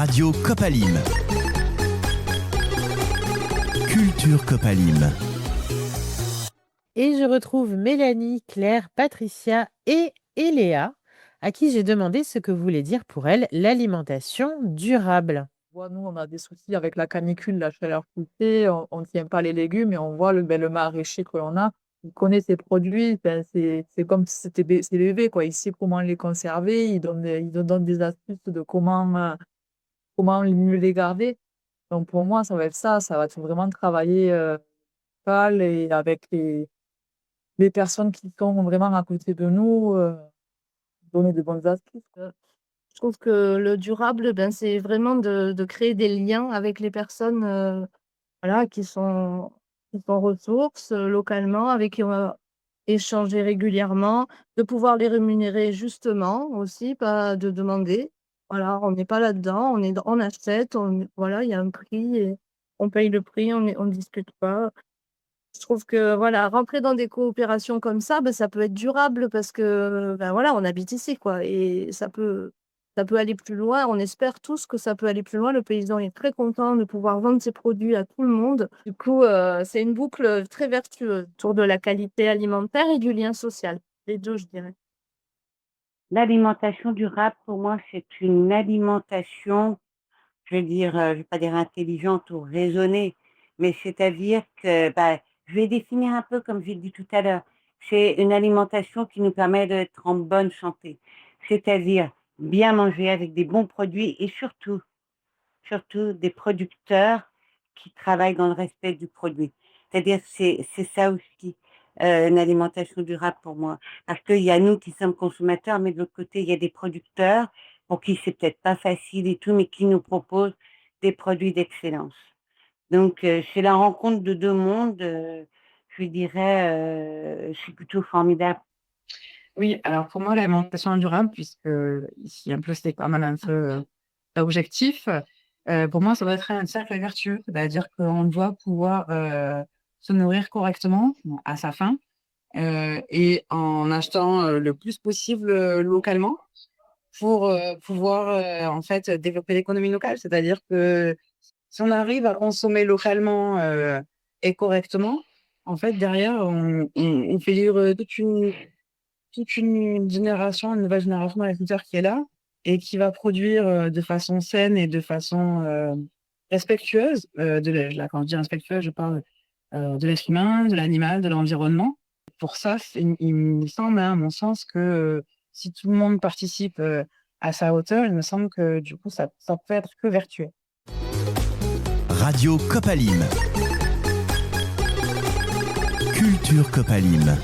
Radio Copalim. Culture Copalim. Et je retrouve Mélanie, Claire, Patricia et Eléa, à qui j'ai demandé ce que voulait dire pour elles l'alimentation durable. Nous, on a des soucis avec la canicule, la chaleur poussée, on ne tient pas les légumes et on voit le maraîcher que l'on a. Il connaît ses produits, c'est comme si c'était ses bébés, quoi. Il sait comment les conserver, il donne des astuces de comment mieux les garder. Donc pour moi, ça va être ça va être vraiment travailler local et avec les personnes qui sont vraiment à côté de nous, donner de bonnes astuces. Je trouve que le durable, c'est vraiment de créer des liens avec les personnes voilà, qui sont ressources localement, avec qui on va échanger régulièrement, de pouvoir les rémunérer justement aussi, pas de demander. Voilà, on n'est pas là-dedans, on achète, voilà, il y a un prix et on paye le prix, on discute pas. Je trouve que voilà, rentrer dans des coopérations comme ça, ça peut être durable parce que voilà, on habite ici, quoi, et ça peut aller plus loin. On espère tous que ça peut aller plus loin. Le paysan est très content de pouvoir vendre ses produits à tout le monde. Du coup, c'est une boucle très vertueuse autour de la qualité alimentaire et du lien social. Les deux, je dirais. L'alimentation durable, pour moi, c'est une alimentation, je vais pas dire intelligente ou raisonnée, mais c'est-à-dire que, je vais définir un peu comme j'ai dit tout à l'heure. C'est une alimentation qui nous permet d'être en bonne santé. C'est-à-dire bien manger avec des bons produits et surtout des producteurs qui travaillent dans le respect du produit. C'est-à-dire, c'est ça aussi, une alimentation durable pour moi. Parce qu'il y a nous qui sommes consommateurs, mais de l'autre côté, il y a des producteurs pour qui c'est peut-être pas facile et tout, mais qui nous proposent des produits d'excellence. Donc, c'est la rencontre de deux mondes, je dirais, c'est plutôt formidable. Oui, alors pour moi, l'alimentation durable, puisque ici, un peu, c'est quand même un peu l'objectif, pour moi, ça doit être un cercle vertueux, c'est-à-dire qu'on doit pouvoir se nourrir correctement à sa faim et en achetant le plus possible localement pour pouvoir en fait développer l'économie locale. C'est-à-dire que si on arrive à consommer localement et correctement, en fait, derrière, on fait vivre toute une génération, une nouvelle génération d'agriculteurs qui est là et qui va produire de façon saine et de façon respectueuse. Quand je dis respectueuse, je parle de l'être humain, de l'animal, de l'environnement. Pour ça, il me semble, à mon sens, que si tout le monde participe à sa hauteur, il me semble que du coup, ça peut être que vertueux. Radio Copalim. Culture Copalim.